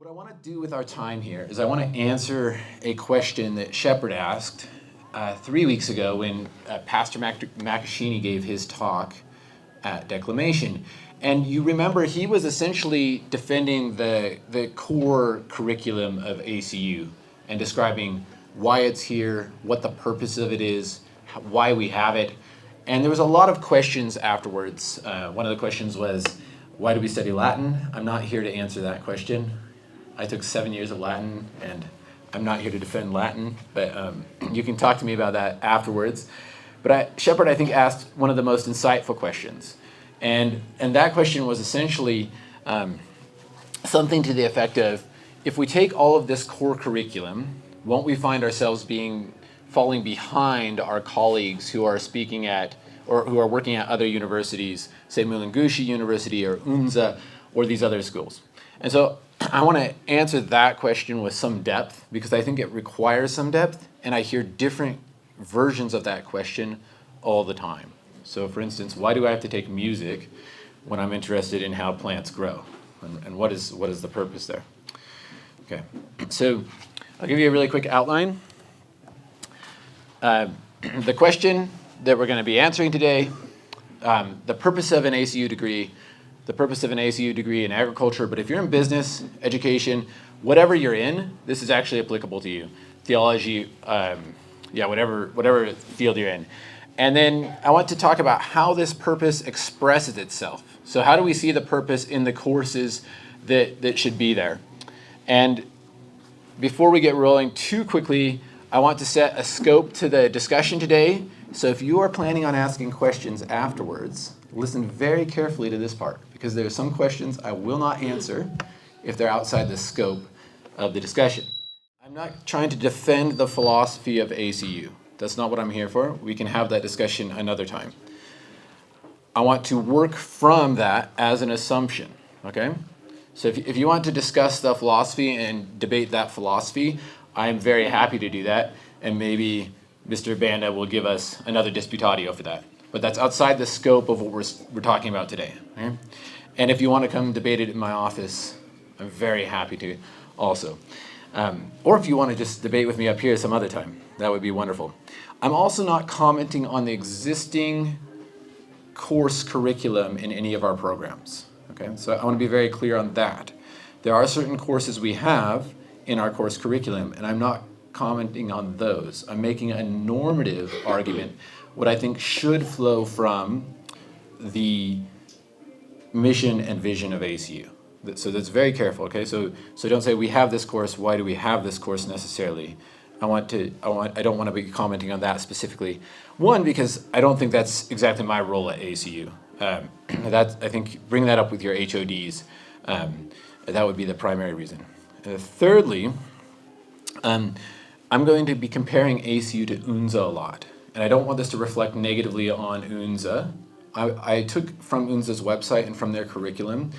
What I want to do with our time here is I want to answer a question that Shepard asked 3 weeks ago when Pastor Makashini gave his talk at Declamation. And you remember he was essentially defending the core curriculum of ACU and describing why it's here, what the purpose of it is, why we have it. And there was a lot of questions afterwards. One of the questions was, why do we study Latin? I'm not here to answer that question. I took 7 years of Latin, and I'm not here to defend Latin, but you can talk to me about that afterwards. But Shepard, I think, asked one of the most insightful questions. And that question was essentially something to the effect of, if we take all of this core curriculum, won't we find ourselves falling behind our colleagues who are speaking at, or who are working at other universities, say Mulungushi University or UNZA or these other schools? And so I want to answer that question with some depth because I think it requires some depth, and I hear different versions of that question all the time. So for instance, why do I have to take music when I'm interested in how plants grow? And what is the purpose there? Okay, so I'll give you a really quick outline. The question that we're going to be answering today, the purpose of an ACU degree, the purpose of an ACU degree in agriculture, but if you're in business, education, whatever you're in, this is actually applicable to you. Theology, whatever field you're in. And then I want to talk about how this purpose expresses itself. So how do we see the purpose in the courses that should be there? And before we get rolling too quickly, I want to set a scope to the discussion today. So if you are planning on asking questions afterwards, listen very carefully to this part, because there are some questions I will not answer if they're outside the scope of the discussion. I'm not trying to defend the philosophy of ACU. That's not what I'm here for. We can have that discussion another time. I want to work from that as an assumption, okay? So if you want to discuss the philosophy and debate that philosophy, I am very happy to do that, and maybe Mr. Banda will give us another disputatio for that. But that's outside the scope of what we're talking about today. Okay? And if you want to come debate it in my office, I'm very happy to also. Or if you want to just debate with me up here some other time, that would be wonderful. I'm also not commenting on the existing course curriculum in any of our programs. Okay? So I want to be very clear on that. There are certain courses we have in our course curriculum, and I'm not commenting on those. I'm making a normative argument, what I think should flow from the mission and vision of ACU. So that's very careful, okay? So don't say we have this course, why do we have this course necessarily? I don't want to be commenting on that specifically. One, because I don't think that's exactly my role at ACU. I think bring that up with your HODs. That would be the primary reason. Thirdly, I'm going to be comparing ACU to UNZA a lot. And I don't want this to reflect negatively on UNZA. I took from UNZA's website and from their curriculum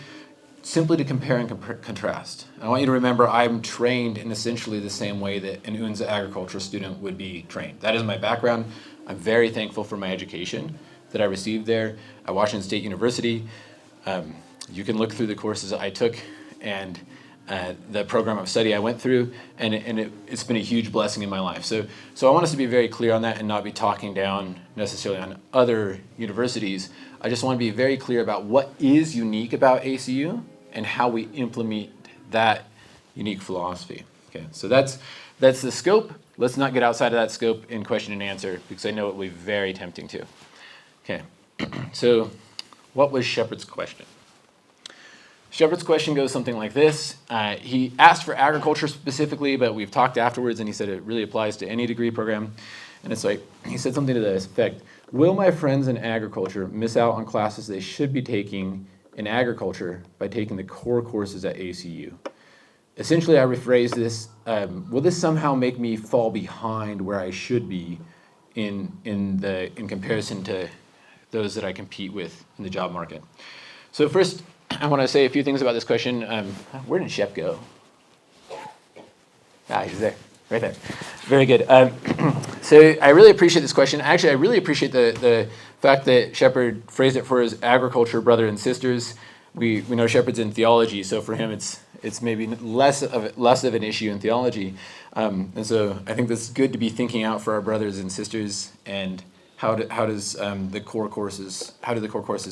simply to compare and contrast. I want you to remember I'm trained in essentially the same way that an UNZA agriculture student would be trained. That is my background. I'm very thankful for my education that I received there at Washington State University. You can look through the courses I took and the program of study I went through, and it's been a huge blessing in my life. So I want us to be very clear on that and not be talking down necessarily on other universities. I just want to be very clear about what is unique about ACU and how we implement that unique philosophy. Okay, so that's the scope. Let's not get outside of that scope in question and answer, because I know it will be very tempting to. Okay, so what was Shepard's question? Shepard's question goes something like this. He asked for agriculture specifically, but we've talked afterwards, and he said it really applies to any degree program. And it's like, he said something to this effect: will my friends in agriculture miss out on classes they should be taking in agriculture by taking the core courses at ACU? Essentially, I rephrase this, will this somehow make me fall behind where I should be in comparison to those that I compete with in the job market? So first, I want to say a few things about this question. Where did Shep go? He's there, right there. Very good. So I really appreciate this question. Actually, I really appreciate the fact that Shepard phrased it for his agriculture brother and sisters. we know Shepard's in theology, so for him it's maybe less of an issue in theology. And so I think this is good to be thinking out for our brothers and sisters, and how do the core courses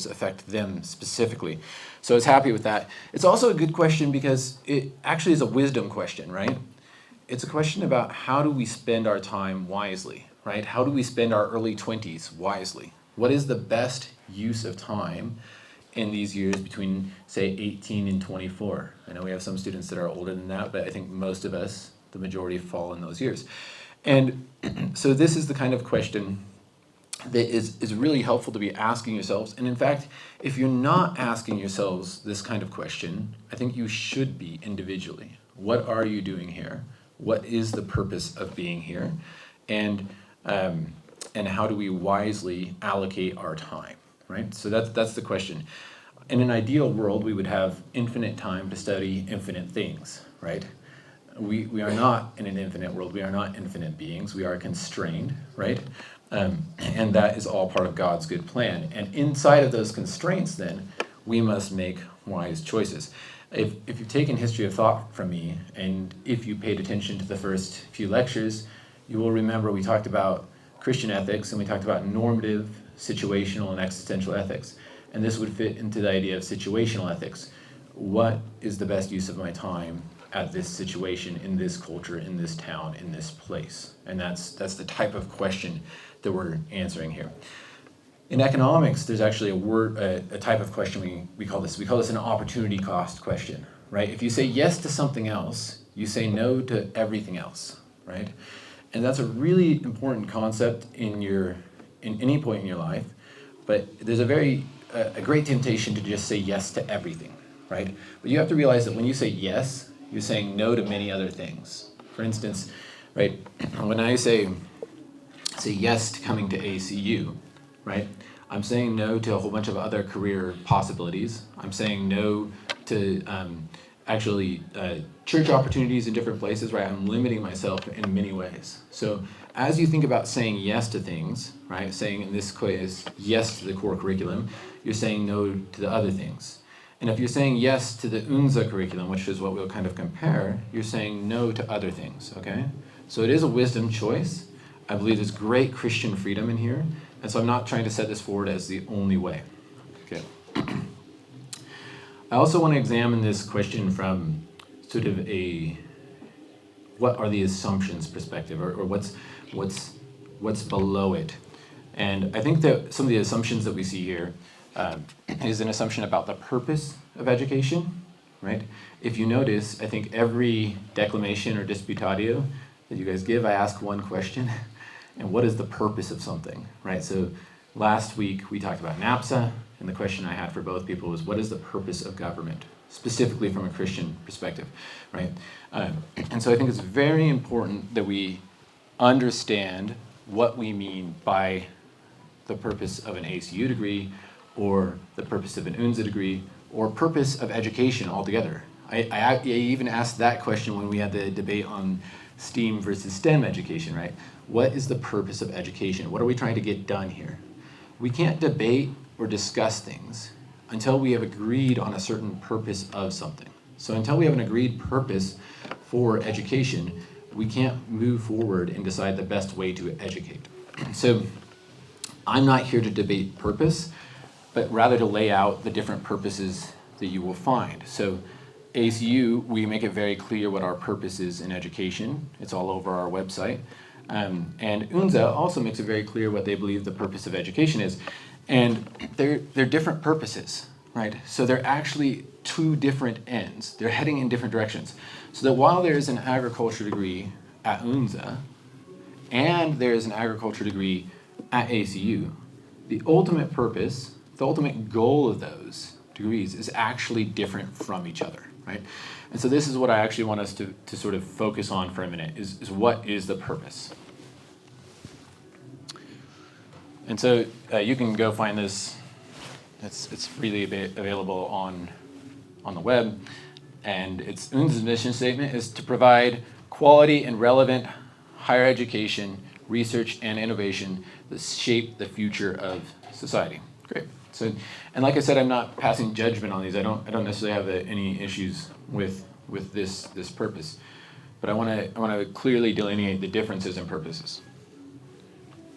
affect them specifically? So I was happy with that. It's also a good question because it actually is a wisdom question, right? It's a question about how do we spend our time wisely, right? How do we spend our early 20s wisely? What is the best use of time in these years between, say, 18 and 24? I know we have some students that are older than that, but I think most of us, the majority, fall in those years. And so this is the kind of question that is really helpful to be asking yourselves. And in fact, if you're not asking yourselves this kind of question, I think you should be individually. What are you doing here? What is the purpose of being here? And how do we wisely allocate our time, right? So that's the question. In an ideal world, we would have infinite time to study infinite things, right? We are not in an infinite world. We are not infinite beings. We are constrained, right? And that is all part of God's good plan. And inside of those constraints, then, we must make wise choices. If you've taken history of thought from me, and if you paid attention to the first few lectures, you will remember we talked about Christian ethics, and we talked about normative, situational, and existential ethics. And this would fit into the idea of situational ethics. What is the best use of my time at this situation, in this culture, in this town, in this place? And that's the type of question that we're answering here. In economics, there's actually a type of question we call this an opportunity cost question, right? If you say yes to something else, you say no to everything else, right? And that's a really important concept in any point in your life, but there's a great temptation to just say yes to everything, right? But you have to realize that when you say yes, you're saying no to many other things. For instance, right, when I say yes to coming to ACU, right, I'm saying no to a whole bunch of other career possibilities. I'm saying no to church opportunities in different places, right? I'm limiting myself in many ways. So as you think about saying yes to things, right, saying in this case yes to the core curriculum, you're saying no to the other things. And if you're saying yes to the UNZA curriculum, which is what we'll kind of compare, you're saying no to other things, okay? So it is a wisdom choice. I believe there's great Christian freedom in here, and so I'm not trying to set this forward as the only way. Okay. I also want to examine this question from sort of what are the assumptions perspective, or what's below it. And I think that some of the assumptions that we see here is an assumption about the purpose of education, right? If you notice, I think every declamation or disputatio that you guys give, I ask one question, and what is the purpose of something, right? So last week we talked about NAPSA, and the question I had for both people was, what is the purpose of government, specifically from a Christian perspective, right? And so I think it's very important that we understand what we mean by the purpose of an ACU degree, or the purpose of an UNZA degree, or purpose of education altogether. I even asked that question when we had the debate on STEAM versus STEM education, right? What is the purpose of education? What are we trying to get done here? We can't debate or discuss things until we have agreed on a certain purpose of something. So until we have an agreed purpose for education, we can't move forward and decide the best way to educate. So I'm not here to debate purpose, but rather to lay out the different purposes that you will find. So ACU, we make it very clear what our purpose is in education. It's all over our website. And UNZA also makes it very clear what they believe the purpose of education is. And they're different purposes, right? So they're actually two different ends. They're heading in different directions. So that while there's an agriculture degree at UNZA, and there's an agriculture degree at ACU, the ultimate purpose, the ultimate goal of those degrees is actually different from each other, right? And so this is what I actually want us to sort of focus on for a minute, is what is the purpose? And so you can go find this. It's freely available on the web. And its UNZA's mission statement is to provide quality and relevant higher education, research, and innovation that shape the future of society. Great. So, and like I said, I'm not passing judgment on these. I don't necessarily have any issues with this purpose, but I want to clearly delineate the differences and purposes.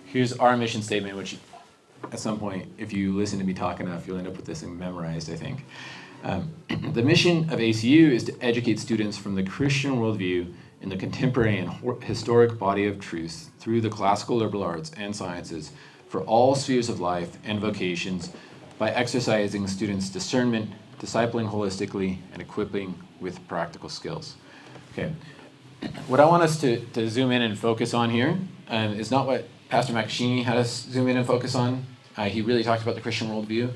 Here's our mission statement, which at some point, if you listen to me talk enough, you'll end up with this thing memorized, I think. The mission of ACU is to educate students from the Christian worldview in the contemporary and historic body of truth through the classical liberal arts and sciences for all spheres of life and vocations by exercising students' discernment, discipling holistically, and equipping with practical skills. Okay, what I want us to zoom in and focus on here is not what Pastor McSheeney had us zoom in and focus on. He really talked about the Christian worldview,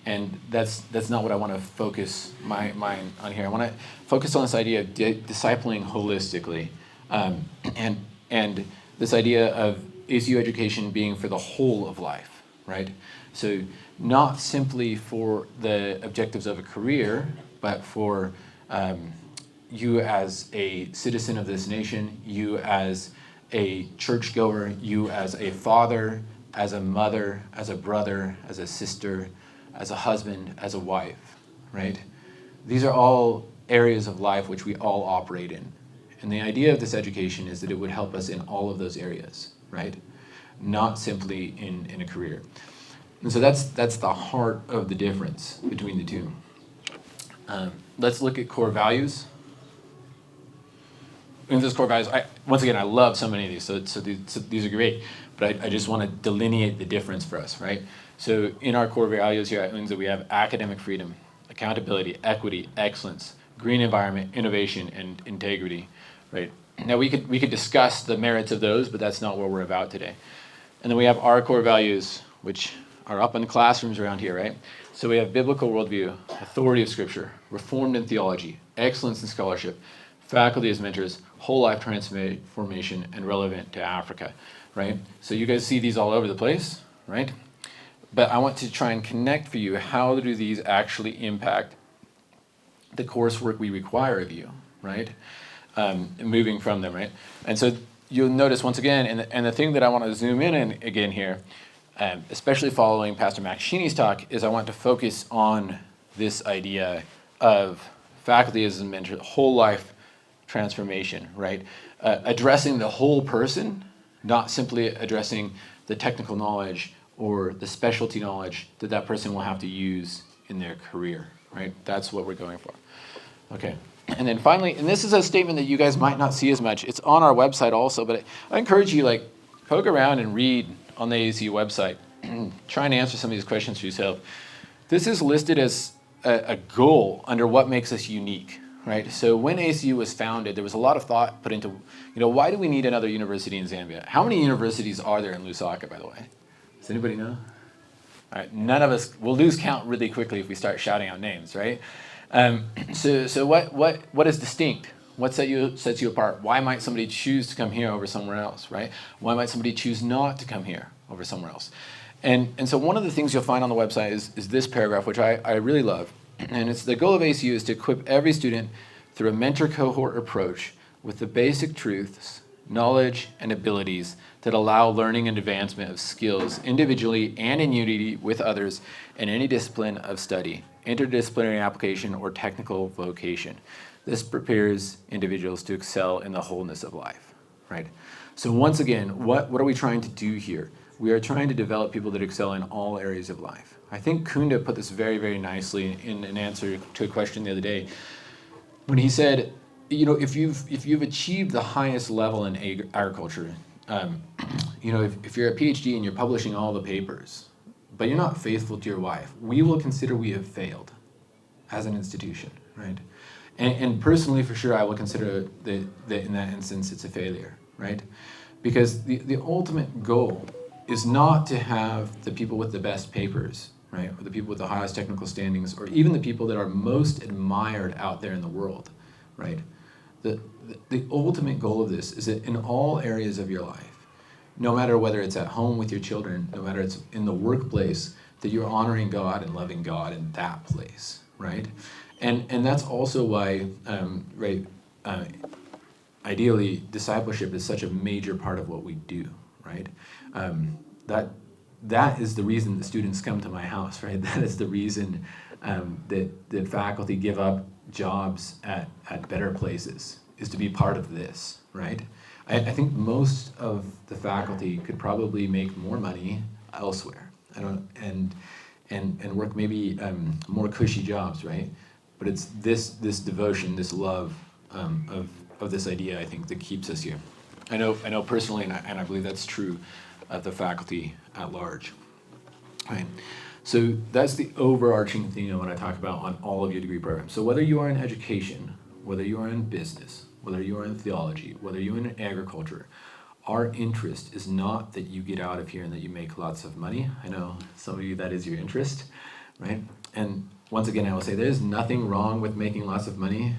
and that's not what I want to focus my mind on here. I want to focus on this idea of discipling holistically, and this idea of ACU education being for the whole of life, right? So not simply for the objectives of a career, but for you as a citizen of this nation, you as a churchgoer, you as a father, as a mother, as a brother, as a sister, as a husband, as a wife, right? These are all areas of life which we all operate in. And the idea of this education is that it would help us in all of those areas, right? Not simply in a career. And so that's the heart of the difference between the two. Let's look at core values. In this core values, once again, I love so many of these, so these are great, but I just want to delineate the difference for us, right? So in our core values here at UNZA, we have academic freedom, accountability, equity, excellence, green environment, innovation, and integrity, right? Now we could discuss the merits of those, but that's not what we're about today. And then we have our core values, which are up in the classrooms around here, right? So we have biblical worldview, authority of Scripture, reformed in theology, excellence in scholarship, faculty as mentors, whole life transformation, and relevant to Africa, right? So you guys see these all over the place, right? But I want to try and connect for you, how do these actually impact the coursework we require of you, right? Moving from them, right? And so you'll notice once again, and the thing that I want to zoom in again here, especially following Pastor McSheeney's talk, is I want to focus on this idea of faculty as a mentor, whole life transformation, right? Addressing the whole person, not simply addressing the technical knowledge or the specialty knowledge that person will have to use in their career, right? That's what we're going for. Okay, and then finally, and this is a statement that you guys might not see as much. It's on our website also, but I encourage you, poke around and read on the ACU website. Try and answer some of these questions for yourself. This is listed as a goal under what makes us unique, right? So when ACU was founded, there was a lot of thought put into, why do we need another university in Zambia? How many universities are there in Lusaka, by the way? Does anybody know? All right, none of us, we'll lose count really quickly if we start shouting out names, right? So what is distinct? What sets you apart? Why might somebody choose to come here over somewhere else, right? Why might somebody choose not to come here over somewhere else? And so one of the things you'll find on the website is this paragraph, which I really love. And it's the goal of ACU is to equip every student through a mentor cohort approach with the basic truths, knowledge, and abilities that allow learning and advancement of skills individually and in unity with others in any discipline of study, interdisciplinary application, or technical vocation. This prepares individuals to excel in the wholeness of life, right? So once again, what are we trying to do here? We are trying to develop people that excel in all areas of life. I think Kunda put this very, very nicely in an answer to a question the other day when he said, if you've achieved the highest level in agriculture, if you're a PhD and you're publishing all the papers, but you're not faithful to your wife, we will consider we have failed as an institution, right? And personally, for sure, I will consider that in that instance, it's a failure, right? Because the ultimate goal is not to have the people with the best papers, right? Or the people with the highest technical standings, or even the people that are most admired out there in the world, right? The ultimate goal of this is that in all areas of your life, no matter whether it's at home with your children, no matter it's in the workplace, that you're honoring God and loving God in that place, right? And that's also why, ideally, discipleship is such a major part of what we do, right? That that is the reason the students come to my house, right? That is the reason that the faculty give up jobs at better places, is to be part of this, right? I think most of the faculty could probably make more money elsewhere. And work maybe more cushy jobs, right? But it's this devotion, this love of this idea, I think, that keeps us here. I know personally, and I believe that's true of the faculty at large. Right? So that's the overarching theme I want to talk about on all of your degree programs. So whether you are in education, whether you are in business, whether you are in theology, whether you're in agriculture, our interest is not that you get out of here and that you make lots of money. I know some of you, that is your interest, right? And once again, I will say there's nothing wrong with making lots of money.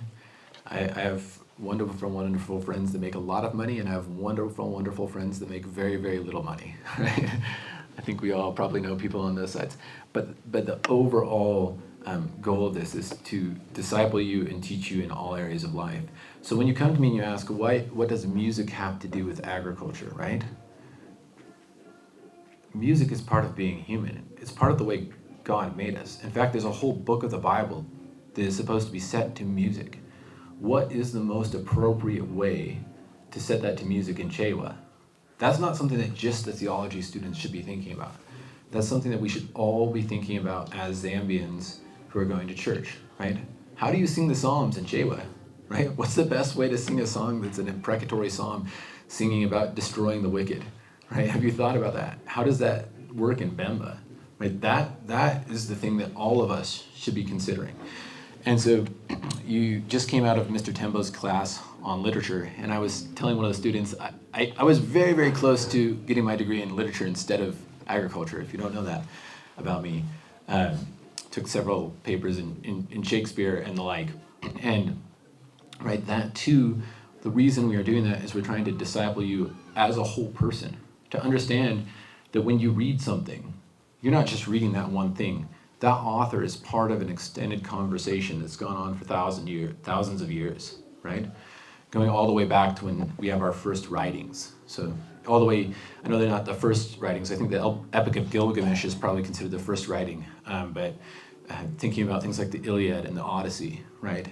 I have wonderful friends that make a lot of money, and I have wonderful friends that make very, very little money, right? I think we all probably know people on those sides. But the overall goal of this is to disciple you and teach you in all areas of life. So when you come to me and you ask, what does music have to do with agriculture, right? Music is part of being human. It's part of the way God made us. In fact, there's a whole book of the Bible that is supposed to be set to music. What is the most appropriate way to set that to music in Chewa? That's not something that just the theology students should be thinking about. That's something that we should all be thinking about as Zambians who are going to church, right? How do you sing the Psalms in Chewa, right? What's the best way to sing a song that's an imprecatory psalm singing about destroying the wicked, right? Have you thought about that? How does that work in Bemba, right? That is the thing that all of us should be considering. And so you just came out of Mr. Tembo's class on literature, and I was telling one of the students, I was very, very close to getting my degree in literature instead of agriculture, if you don't know that about me. Took several papers in Shakespeare and the like. And right, that too, the reason we are doing that is we're trying to disciple you as a whole person, to understand that when you read something, you're not just reading that one thing. That author is part of an extended conversation that's gone on for thousands of years, right? Going all the way back to when we have our first writings. So all the way, I know they're not the first writings. I think the Epic of Gilgamesh is probably considered the first writing. But thinking about things like the Iliad and the Odyssey, right?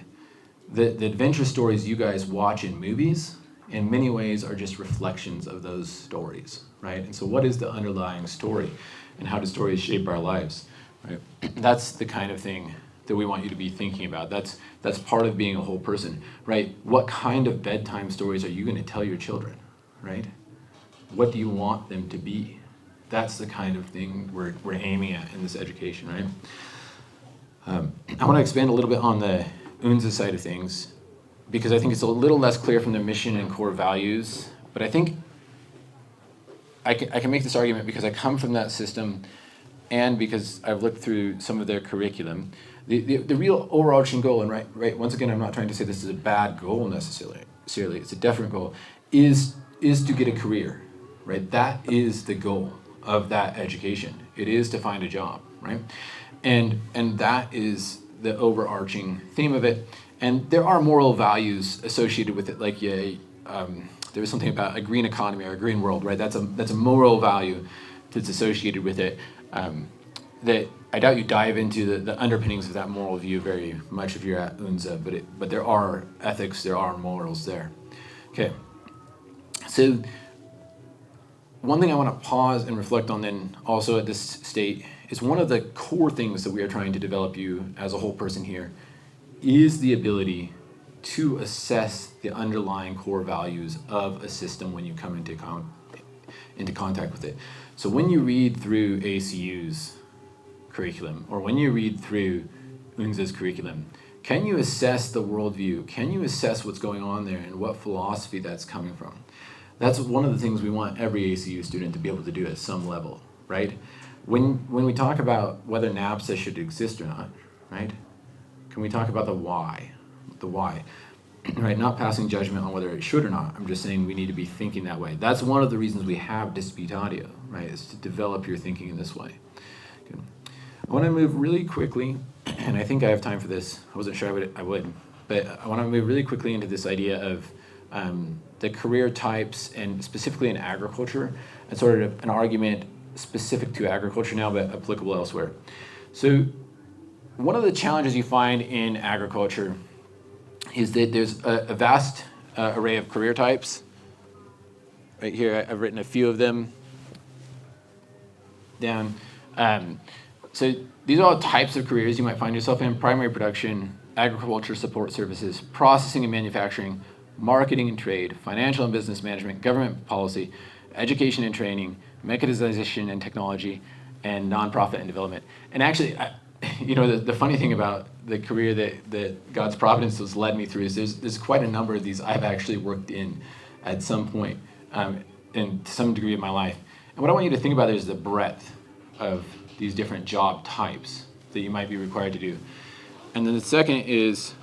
The adventure stories you guys watch in movies, in many ways, are just reflections of those stories, right? And so what is the underlying story? And how do stories shape our lives? Right? That's the kind of thing that we want you to be thinking about. That's part of being a whole person, right? What kind of bedtime stories are you going to tell your children, right? What do you want them to be? That's the kind of thing we're aiming at in this education, right? I want to expand a little bit on the UNZA side of things, because I think it's a little less clear from the mission and core values, but I think I can make this argument because I come from that system, and because I've looked through some of their curriculum. The real overarching goal, and right, once again, I'm not trying to say this is a bad goal necessarily, it's a different goal, is to get a career, right? That is the goal of that education. It is to find a job, right? And that is the overarching theme of it. And there are moral values associated with it, like there was something about a green economy or a green world, right? That's a moral value that's associated with it. That I doubt you dive into the underpinnings of that moral view very much if you're at UNZA, but there are ethics, there are morals there. Okay, so one thing I want to pause and reflect on then also at this state is one of the core things that we are trying to develop you as a whole person here is the ability to assess the underlying core values of a system when you come into contact with it. So when you read through ACU's curriculum, or when you read through UNZA's curriculum, can you assess the worldview? Can you assess what's going on there and what philosophy that's coming from? That's one of the things we want every ACU student to be able to do at some level, right? When we talk about whether NAPSA should exist or not, right? Can we talk about the why? The why, right? Not passing judgment on whether it should or not. I'm just saying we need to be thinking that way. That's one of the reasons we have Dispute Audio, right? Is to develop your thinking in this way. Good. I want to move really quickly, and I think I have time for this. I wasn't sure I would, but I want to move really quickly into this idea of the career types, and specifically in agriculture, and sort of an argument specific to agriculture now, but applicable elsewhere. So one of the challenges you find in agriculture is that there's a vast array of career types. Right here, I've written a few of them down. So these are all types of careers you might find yourself in: primary production, agriculture support services, processing and manufacturing, marketing and trade, financial and business management, government policy, education and training, mechanization and technology, and nonprofit and development. And actually, the funny thing about the career that God's providence has led me through is there's quite a number of these I've actually worked in at some point in some degree of my life. And what I want you to think about is the breadth of these different job types that you might be required to do. And then the second is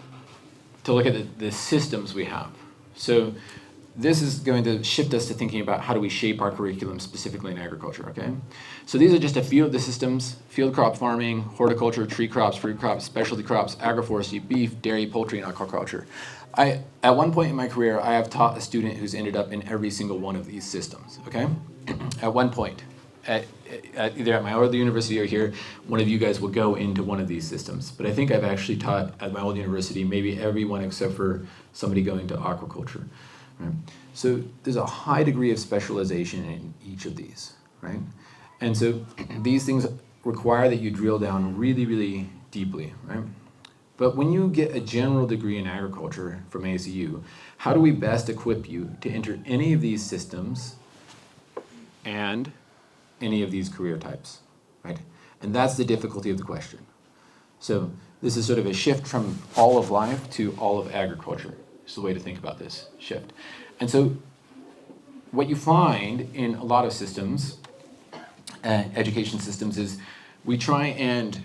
to look at the systems we have. So this is going to shift us to thinking about how do we shape our curriculum specifically in agriculture, okay? So these are just a few of the systems: field crop farming, horticulture, tree crops, fruit crops, specialty crops, agroforestry, beef, dairy, poultry, and aquaculture. At one point in my career, I have taught a student who's ended up in every single one of these systems, okay? At one point, either at my other university or here, one of you guys will go into one of these systems. But I think I've actually taught at my old university maybe everyone except for somebody going to aquaculture. Right? So there's a high degree of specialization in each of these, right? And so these things require that you drill down really, really deeply, right? But when you get a general degree in agriculture from ACU, how do we best equip you to enter any of these systems and any of these career types, right? And that's the difficulty of the question. So this is sort of a shift from all of life to all of agriculture. It's the way to think about this shift. And so what you find in a lot of systems, education systems, is we try and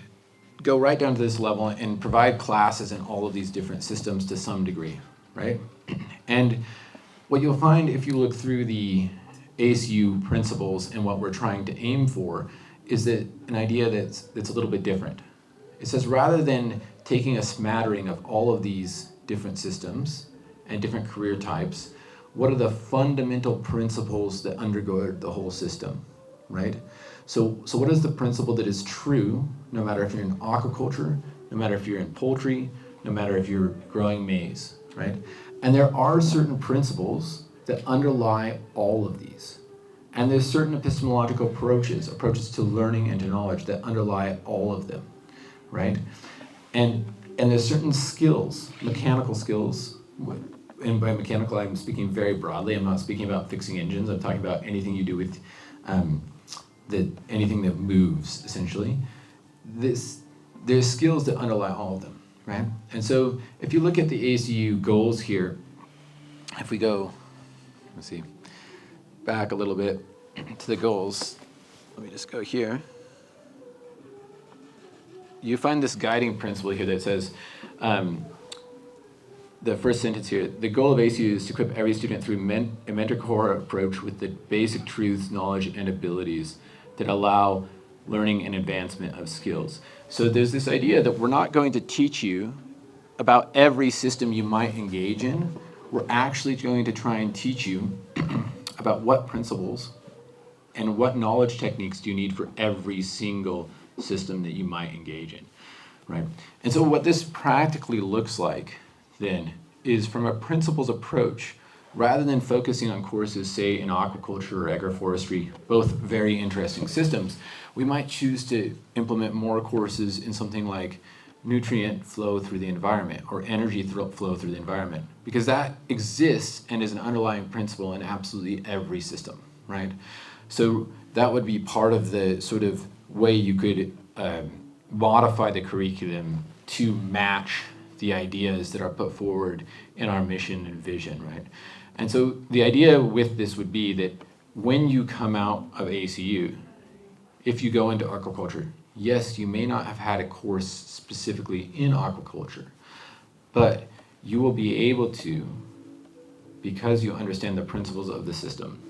go right down to this level and provide classes in all of these different systems to some degree, right? And what you'll find if you look through the ACU principles and what we're trying to aim for is that an idea that's a little bit different. It says rather than taking a smattering of all of these different systems and different career types, what are the fundamental principles that undergird the whole system, right? So what is the principle that is true no matter if you're in aquaculture, no matter if you're in poultry, no matter if you're growing maize, right? And there are certain principles that underlie all of these. And there's certain epistemological approaches to learning and to knowledge that underlie all of them, right? And there's certain skills, mechanical skills, and by mechanical I'm speaking very broadly. I'm not speaking about fixing engines. I'm talking about anything you do with anything that moves, essentially. There's skills that underlie all of them, right? And so if you look at the ACU goals here, if we go, let's see, back a little bit to the goals. Let me just go here. You find this guiding principle here that says, the first sentence here, the goal of ACU is to equip every student through a mentor core approach with the basic truths, knowledge, and abilities that allow learning and advancement of skills. So there's this idea that we're not going to teach you about every system you might engage in. We're actually going to try and teach you about what principles and what knowledge techniques do you need for every single system that you might engage in, right? And so what this practically looks like then is from a principles approach, rather than focusing on courses, say, in aquaculture or agroforestry, both very interesting systems, we might choose to implement more courses in something like nutrient flow through the environment or energy flow through the environment, because that exists and is an underlying principle in absolutely every system, right? So that would be part of the sort of way you could modify the curriculum to match the ideas that are put forward in our mission and vision, right? And so the idea with this would be that when you come out of ACU, if you go into aquaculture, yes, you may not have had a course specifically in aquaculture, but you will be able to, because you understand the principles of the system,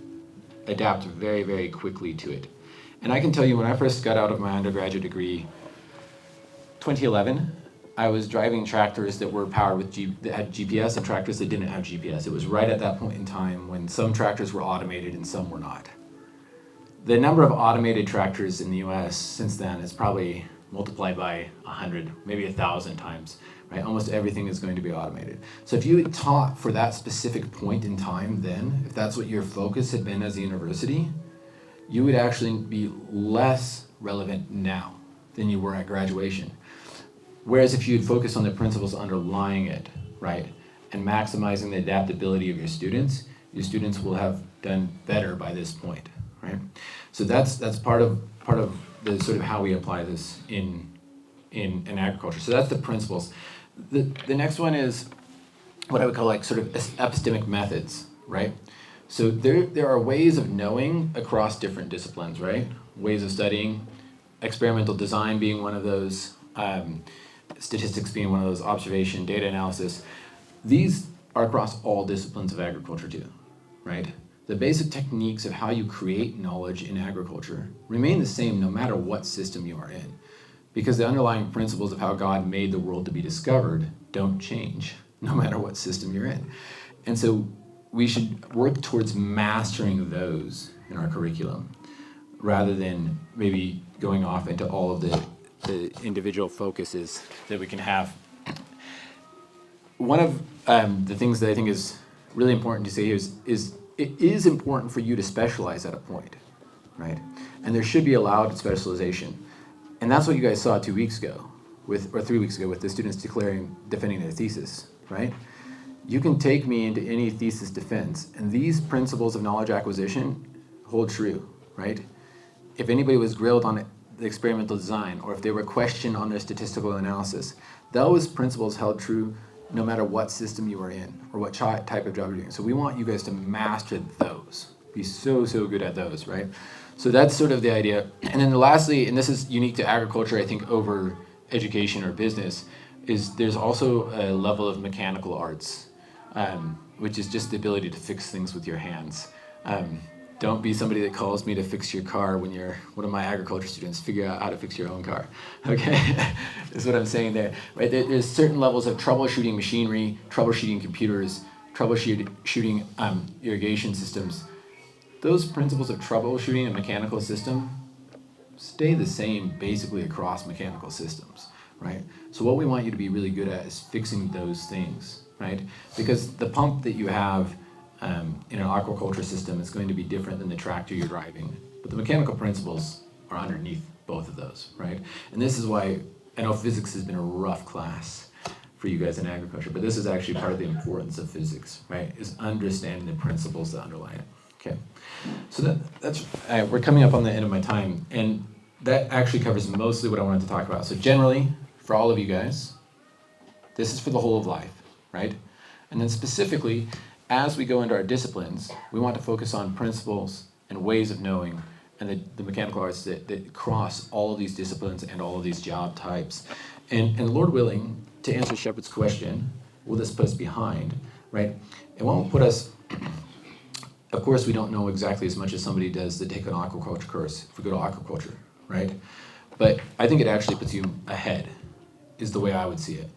adapt very, very quickly to it. And I can tell you, when I first got out of my undergraduate degree, 2011, I was driving tractors that were powered with that had GPS and tractors that didn't have GPS. It was right at that point in time when some tractors were automated and some were not. the number of automated tractors in the US since then is probably multiplied by 100, maybe 1,000 times, right? Almost everything is going to be automated. So if you had taught for that specific point in time then, if that's what your focus had been as a university, you would actually be less relevant now than you were at graduation. Whereas if you'd focus on the principles underlying it, right, and maximizing the adaptability of your students will have done better by this point, right? So that's part of the sort of how we apply this in agriculture. So that's the principles. The next one is what I would call like sort of epistemic methods, right? So there are ways of knowing across different disciplines, right? Ways of studying, experimental design being one of those, statistics being one of those, observation, data analysis. These are across all disciplines of agriculture too, right? The basic techniques of how you create knowledge in agriculture remain the same no matter what system you are in, because the underlying principles of how God made the world to be discovered don't change no matter what system you're in. And so we should work towards mastering those in our curriculum rather than maybe going off into all of the individual focuses that we can have. One of the things that I think is really important to say here is it is important for you to specialize at a point, right? And there should be allowed specialization. And that's what you guys saw 2 weeks ago, or 3 weeks ago, with the students defending their thesis, right? You can take me into any thesis defense, and these principles of knowledge acquisition hold true, right? If anybody was grilled on the experimental design, or if they were questioned on their statistical analysis, those principles held true no matter what system you are in or what type of job you're doing. So we want you guys to master those. Be so good at those, right? So that's sort of the idea. And then lastly, and this is unique to agriculture, I think, over education or business, is there's also a level of mechanical arts, which is just the ability to fix things with your hands. Don't be somebody that calls me to fix your car when you're one of my agriculture students. Figure out how to fix your own car, okay? Is what I'm saying there, right? There's certain levels of troubleshooting machinery, troubleshooting computers, troubleshooting irrigation systems. Those principles of troubleshooting a mechanical system stay the same basically across mechanical systems, right? So what we want you to be really good at is fixing those things, right? Because the pump that you have in an aquaculture system is going to be different than the tractor you're driving. But the mechanical principles are underneath both of those, right? And this is why I know physics has been a rough class for you guys in agriculture, but this is actually part of the importance of physics, right? Is understanding the principles that underlie it, okay? So that's we're coming up on the end of my time, and that actually covers mostly what I wanted to talk about. So generally, for all of you guys, this is for the whole of life, right? And then specifically, as we go into our disciplines, we want to focus on principles and ways of knowing and the mechanical arts that cross all of these disciplines and all of these job types. And Lord willing, to answer Shepard's question, will this put us behind, right? It won't put us, of course we don't know exactly as much as somebody does that take an aquaculture course if we go to aquaculture, right? But I think it actually puts you ahead, is the way I would see it.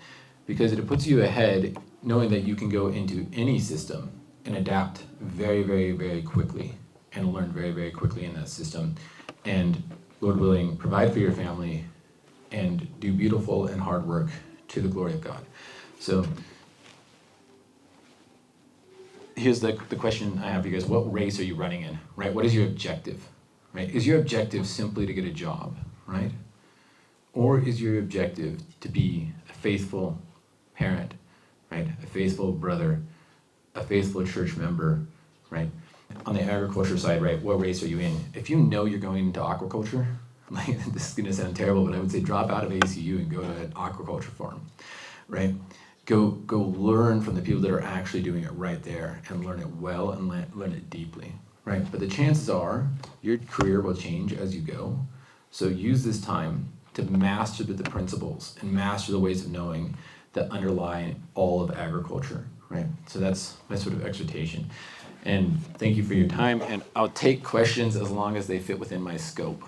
Because it puts you ahead knowing that you can go into any system and adapt very quickly and learn very quickly in that system, and Lord willing, provide for your family and do beautiful and hard work to the glory of God. So here's the question I have for you guys. What race are you running in, right? What is your objective, right? Is your objective simply to get a job, right? Or is your objective to be a faithful parent, right? A faithful brother, a faithful church member, right? On the agriculture side, right, what race are you in? If you know you're going into aquaculture, like, this is gonna sound terrible, but I would say drop out of ACU and go to an aquaculture farm, right? Go learn from the people that are actually doing it right there and learn it well and learn it deeply, right? But the chances are your career will change as you go. So use this time to master the principles and master the ways of knowing that underlie all of agriculture, right? So that's my sort of exhortation. And thank you for your time, and I'll take questions as long as they fit within my scope.